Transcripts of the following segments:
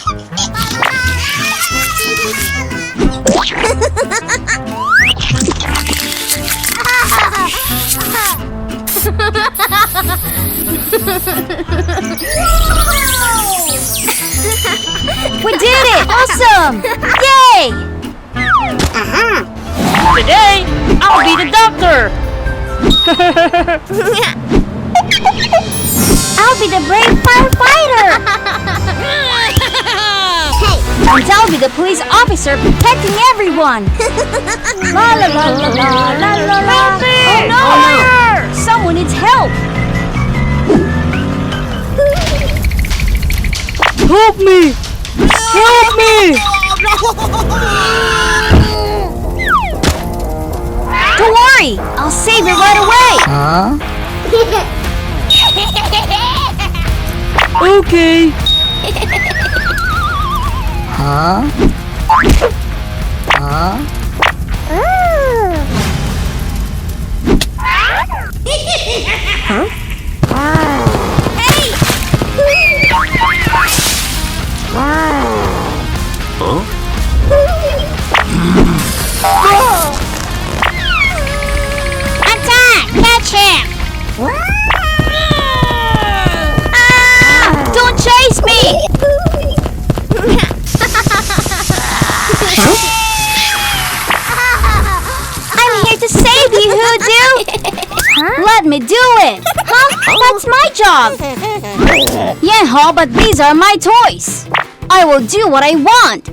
We did it! Awesome! Yay! Today, I'll be the doctor. I'll be the brave firefighter! And I'll be the police officer protecting everyone! La la la la la la la la! Oh no! Someone needs help! Help me! Help me! Don't worry! I'll save you right away! Okay. Attack! Catch him! Ah! Don't chase me! I'm here to save you, Hoodoo! Let me do it! Huh? That's my job! Yeah, Hall, but these are my toys! I will do what I want!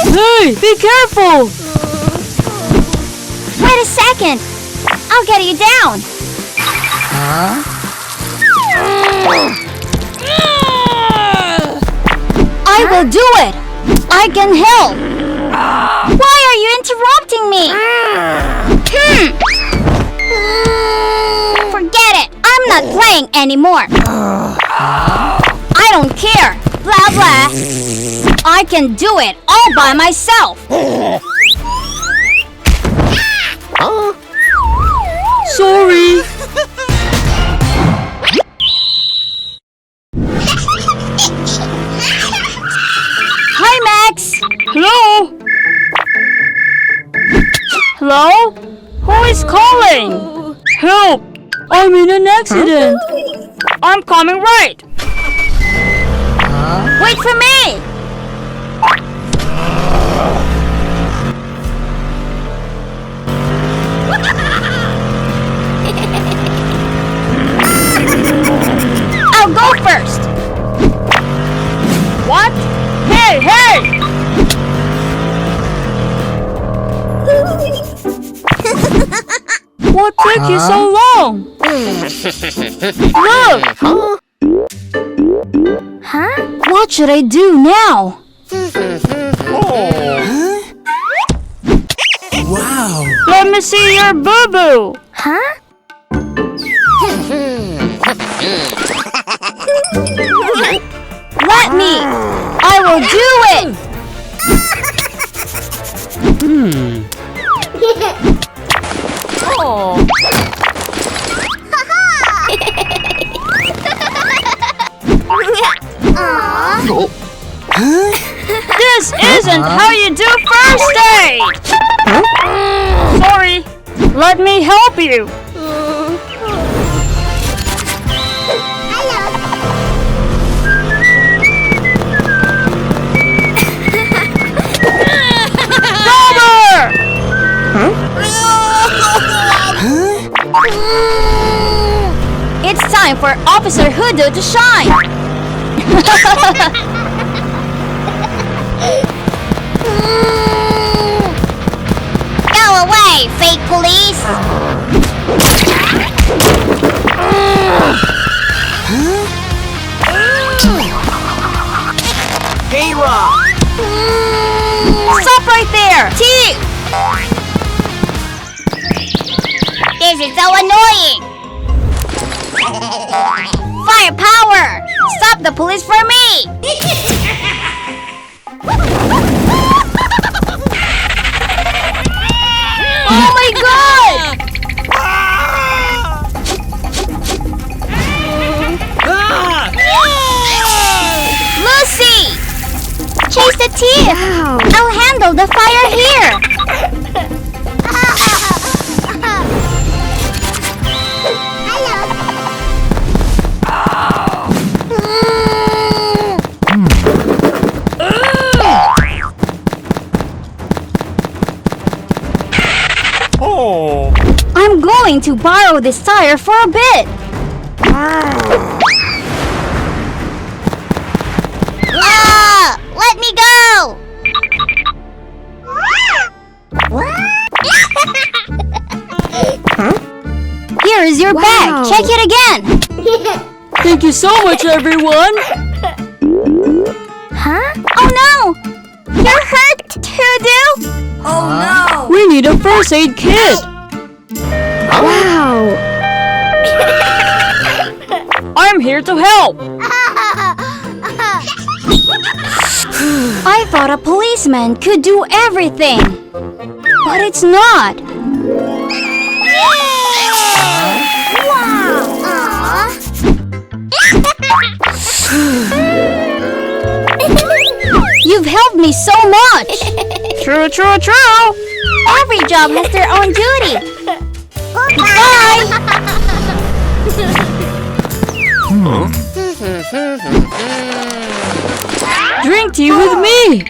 Hey, be careful! Wait a second! I'll get you down! I will do it! I can help! Why are you interrupting me? Forget it! I'm not playing anymore! I don't care! Blah blah! I can do it all by myself! Sorry. Hi, Max! Hello? Hello? Who is calling? Help! I'm in an accident. I'm coming right. Wait for me! I'll go first! What? Hey, hey! What took you so long? Look! Huh? What should I do now? Wow! Let me see your boo-boo. Huh? Let me! I will do it! This isn't how you do first aid! Sorry. Let me help you. It's time for Officer Hoodoo to shine! Go away, fake police! Hey, Rock! Stop right there! Thief! This is so annoying! Firepower! Stop the police for me! Oh my god! Chase the thief! I'll handle the fire here! Oh. I'm going to borrow this tire for a bit! Let me go! Here is your bag. Check it again. Thank you so much, everyone. Huh? Oh no! You're hurt, Hoodoo! We need a first aid kit. Wow! I'm here to help. I thought a policeman could do everything, but it's not. You've helped me so much. True, true, true. Every job has their own duty. Bye. Drink tea with me.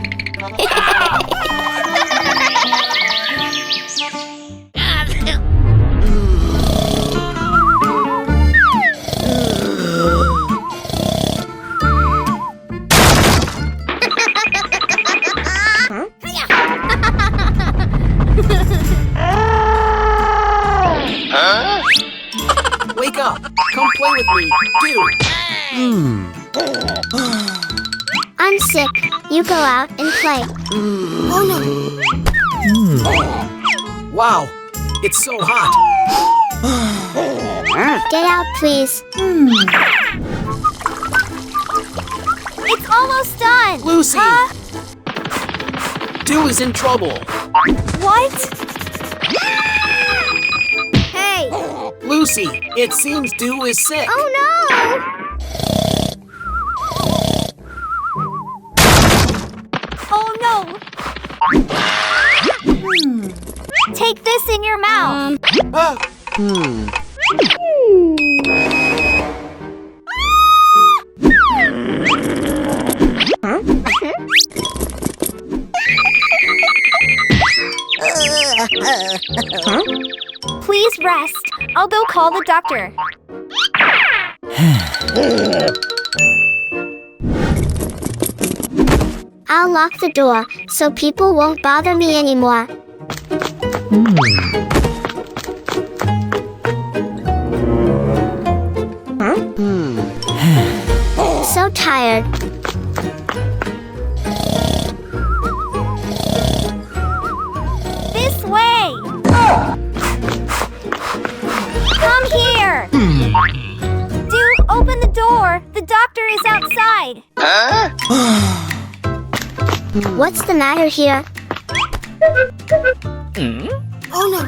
Wake up. Come play with me. Do. I'm sick. You go out and play. Wow. It's so hot. Get out, please. It's almost done. Lucy. Do is in trouble. What? Hey. Lucy, it seems Do is sick. Oh no. Oh no. Take this in your mouth. Ah. Please rest. I'll go call the doctor. I'll lock the door so people won't bother me anymore. So tired. This way. Come here. Do open the door. The doctor is outside. What's the matter here? Oh no.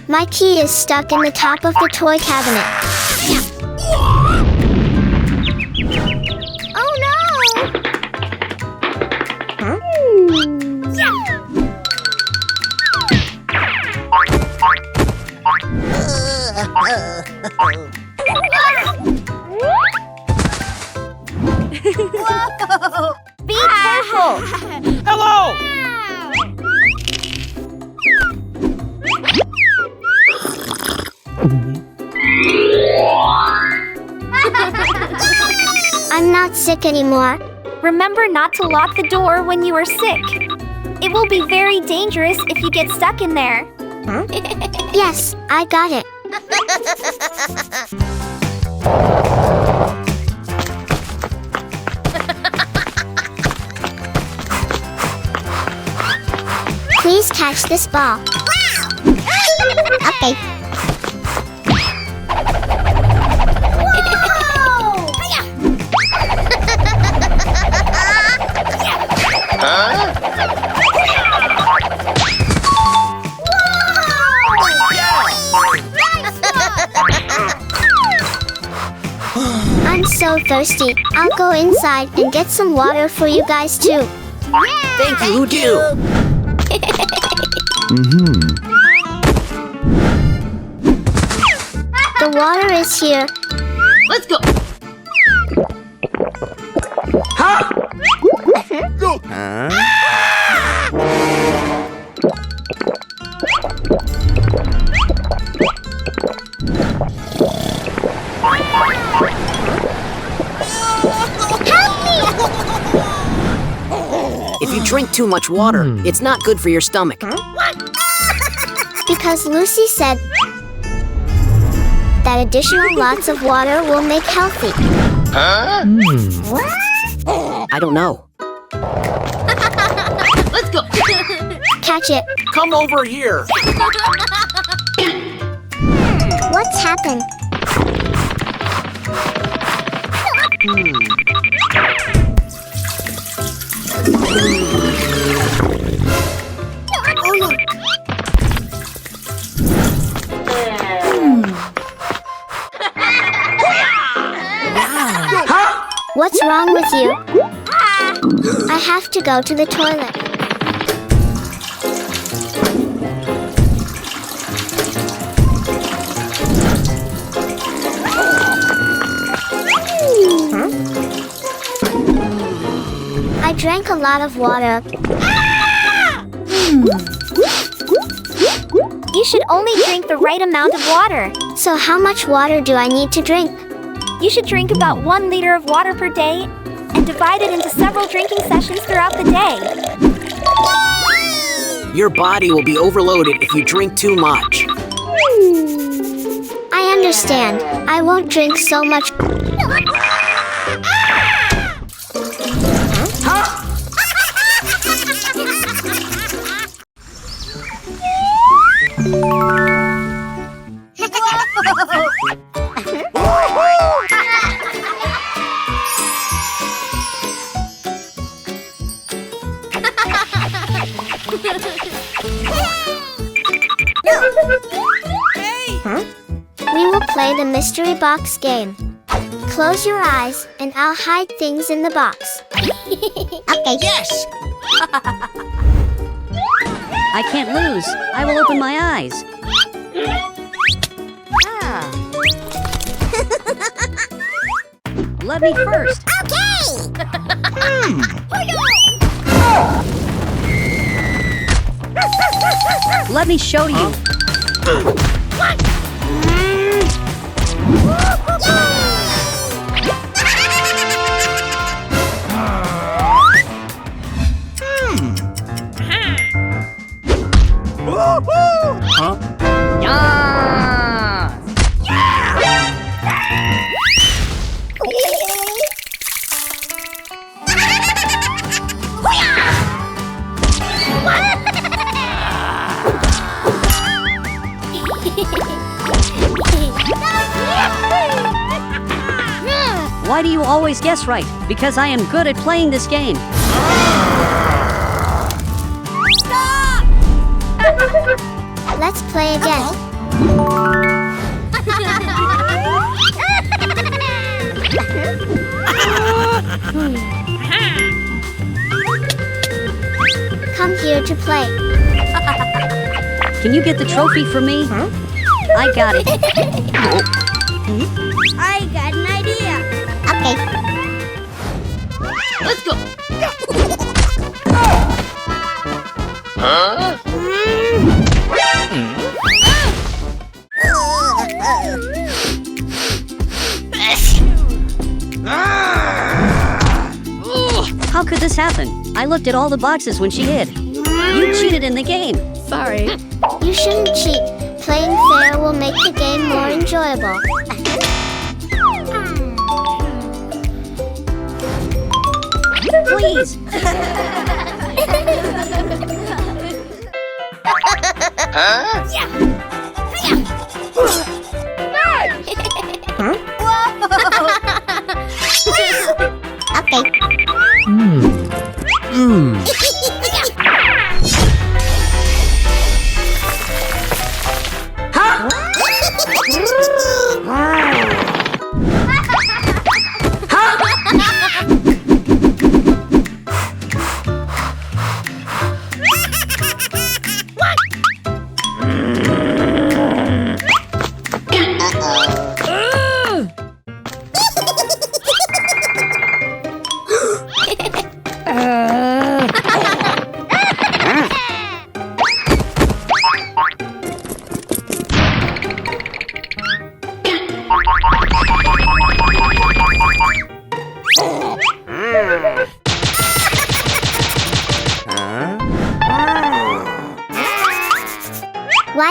My key is stuck in the top of the toy cabinet. Oh no. Be careful. Hello. I'm not sick anymore. Remember not to lock the door when you are sick. It will be very dangerous if you get stuck in there. Yes, I got it. Please catch this ball. Okay. thirsty. I'll go inside and get some water for you guys too. Thank you, who do? The water is here. Let's go. If you drink too much water, it's not good for your stomach. Because Lucy said that additional lots of water will make healthy. I don't know. Let's go. Catch it. Come over here. What's happened? What's wrong with you? I have to go to the toilet. I drank a lot of water. You should only drink the right amount of water. So how much water do I need to drink? You should drink about 1 liter of water per day and divide it into several drinking sessions throughout the day. Your body will be overloaded if you drink too much. I understand. I won't drink so much. We will play the mystery box game. Close your eyes and I'll hide things in the box. Okay. Yes! I can't lose. I will open my eyes. Let me first. Let me show you. Why do you always guess right? Because I am good at playing this game. Let's play again. Come here to play. Can you get the trophy for me? I got it. I got an idea. Okay. Let's go. How could this happen? I looked at all the boxes when she hid. You cheated in the game. Sorry. You shouldn't cheat. Playing fair will make the game more enjoyable. Please. Okay.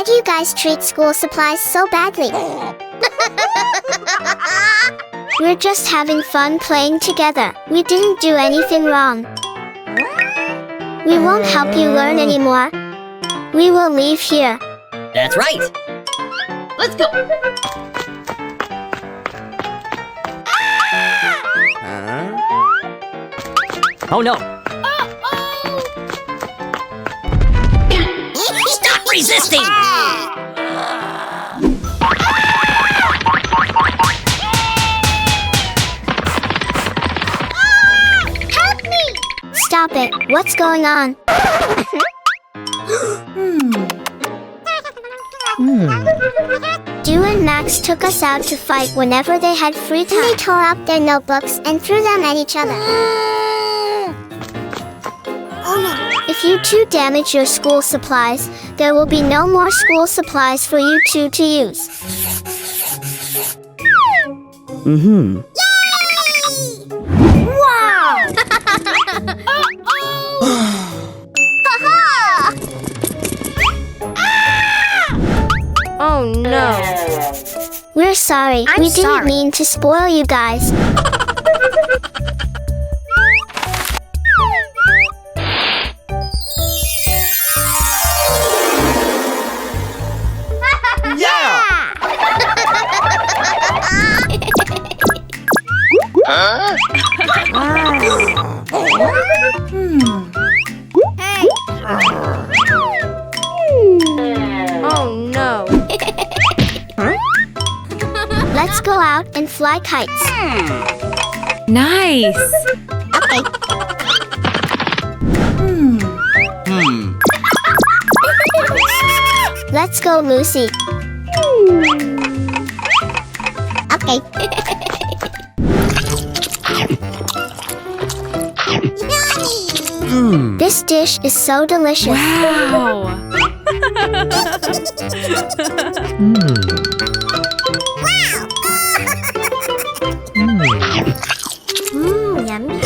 Why do you guys treat school supplies so badly? We're just having fun playing together. We didn't do anything wrong. We won't help you learn anymore. We will leave here. That's right. Let's go. Oh no. Stop resisting! Help me! Stop it. What's going on? Dew and Max took us out to fight whenever they had free time. They tore up their notebooks and threw them at each other. If you two damage your school supplies, there will be no more school supplies for you two to use. Wow! Oh no. We're sorry. We didn't mean to spoil you guys. Oh no. Let's go out and fly kites. Nice. Let's go, Lucy. Okay. This dish is so delicious. Wow. Yummy.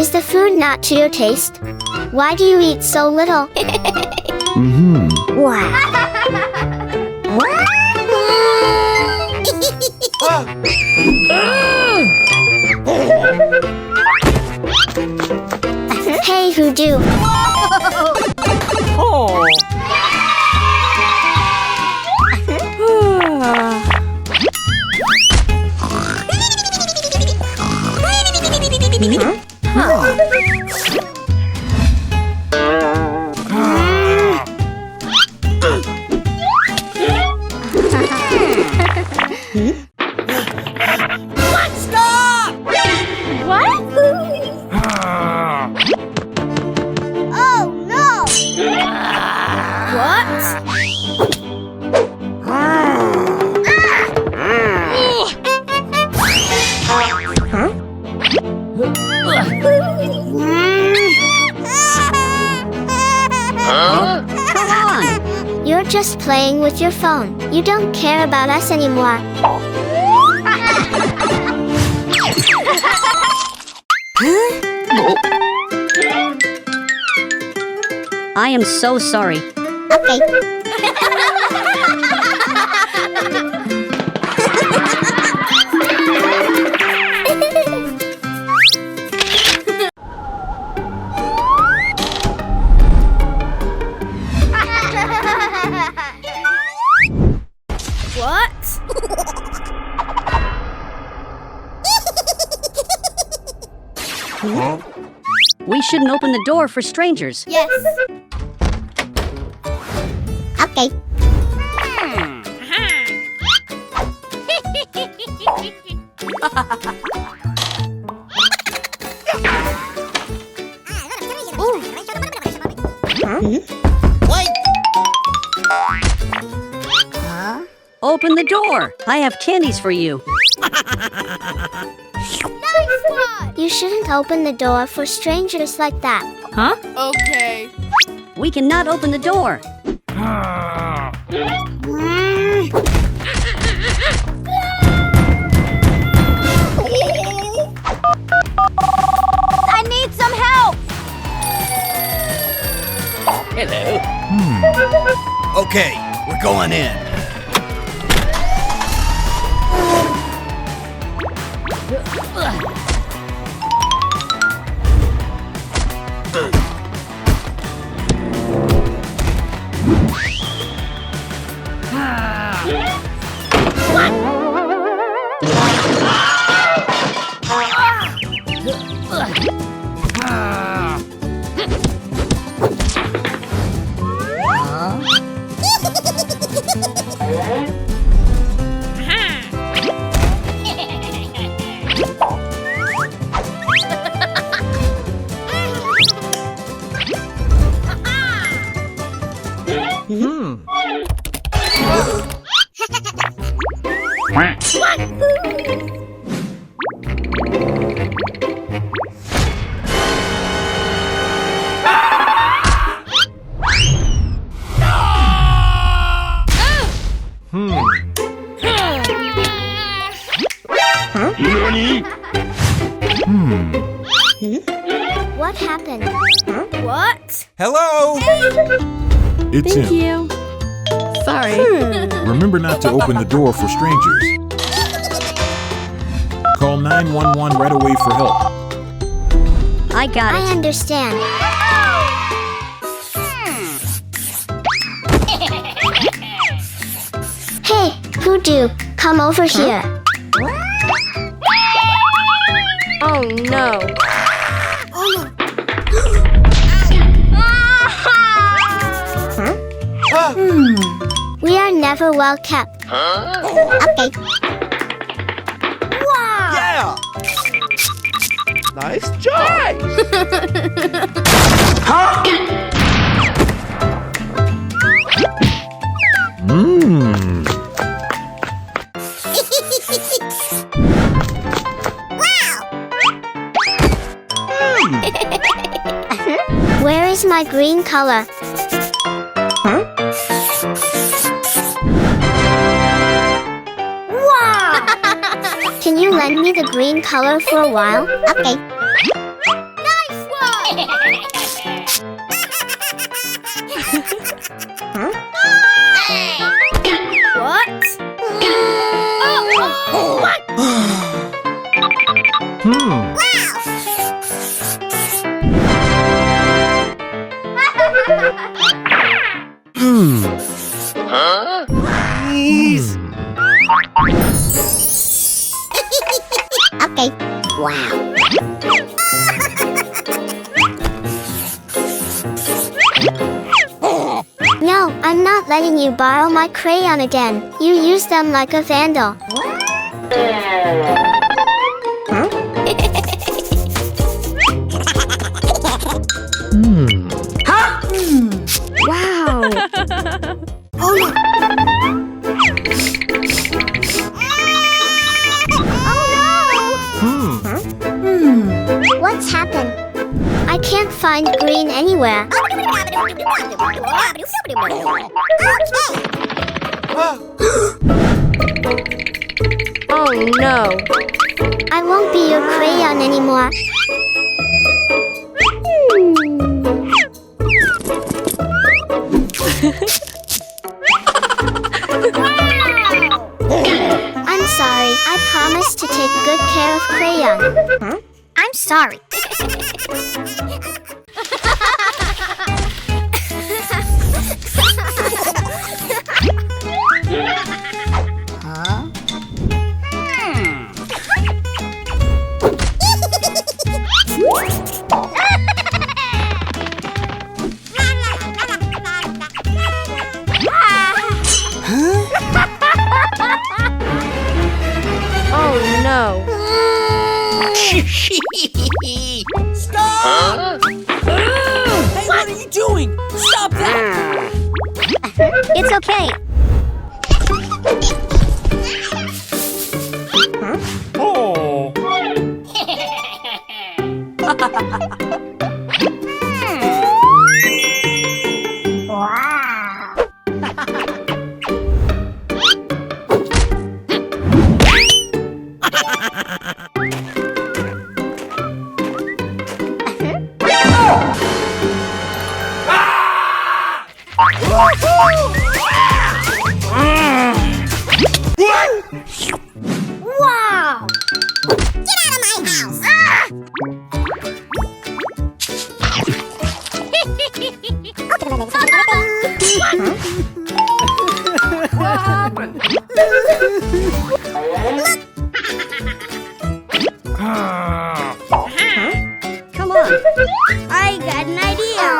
Is the food not to your taste? Why do you eat so little? Hey, Hoodoo. You're just playing with your phone. You don't care about us anymore. I am so sorry. Okay. We shouldn't open the door for strangers. Yes. Okay. Open the door. I have candies for you. You shouldn't open the door for strangers like that. Huh? Okay. We cannot open the door. I need some help. Okay, we're going in. What happened? What? Hello? It's Thank him. you. Sorry. Remember not to open the door for strangers. Call 911 right away for help. I got I it. understand. Hey, Voodoo, come over here. Oh no. We are never well kept. Okay. Yeah! Nice job! Where is my green color? Wow! Can you lend me the green color for a while? Okay. Nice one! What? Please! Okay. Wow. No, I'm not letting you borrow my crayon again. You use them like a vandal. Wow. What's happened? I can't find green anywhere. Oh no. I won't be your crayon anymore. I'm sorry. I promise to take good care of crayon. I'm sorry. Oh no. Stop! Hey, what are you doing? Stop that! It's okay. Oh! I got an idea.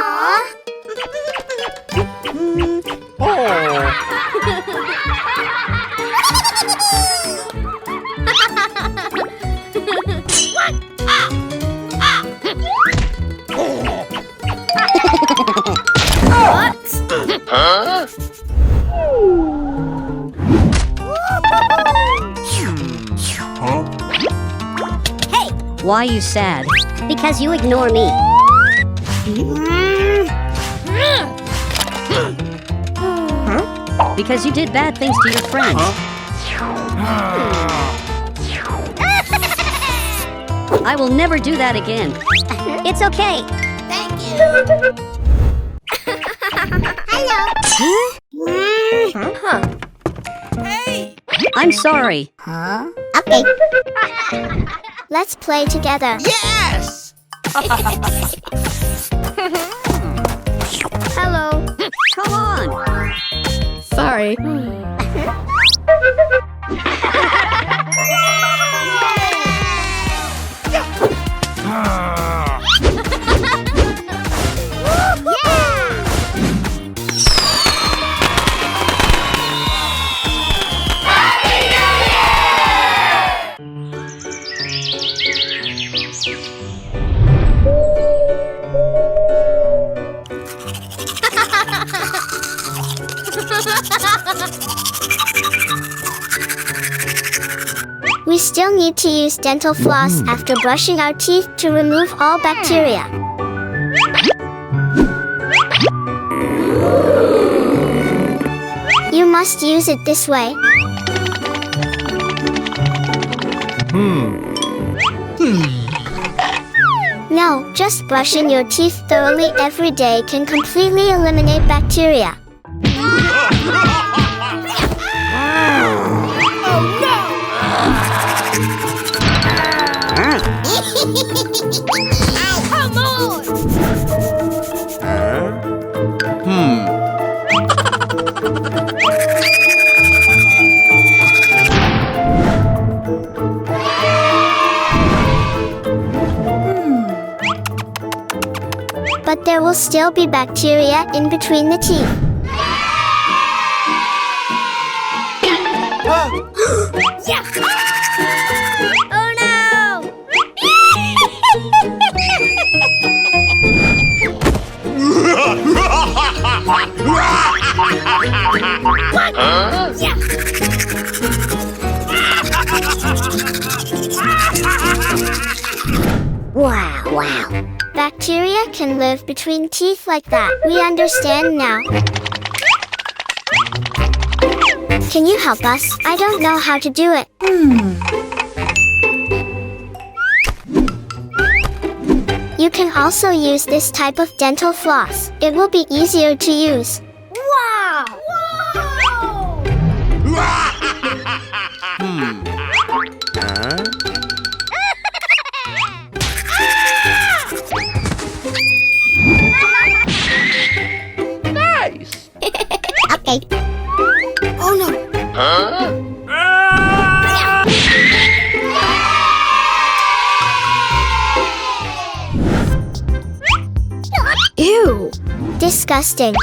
Why you sad? Because you ignore me. Because you did bad things to your friends. I will never do that again. It's okay. Thank you. Hello. I'm sorry. Okay. Let's play together. Yes! Hello. Come on. Sorry. We still need to use dental floss after brushing our teeth to remove all bacteria. You must use it this way. No, just brushing your teeth thoroughly every day can completely eliminate bacteria. Come on! But there will still be bacteria in between the teeth. Oh no! Wow. Bacteria can live between teeth like that. We understand now. Can you help us? I don't know how to do it. You can also use this type of dental floss. It will be easier to use. Wow! Nice! Okay. Oh no! Ew! Disgusting.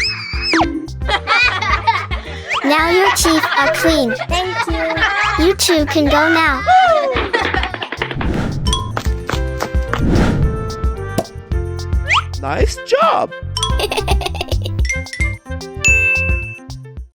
Now your teeth are clean. Thank you. You two can go now. Nice job!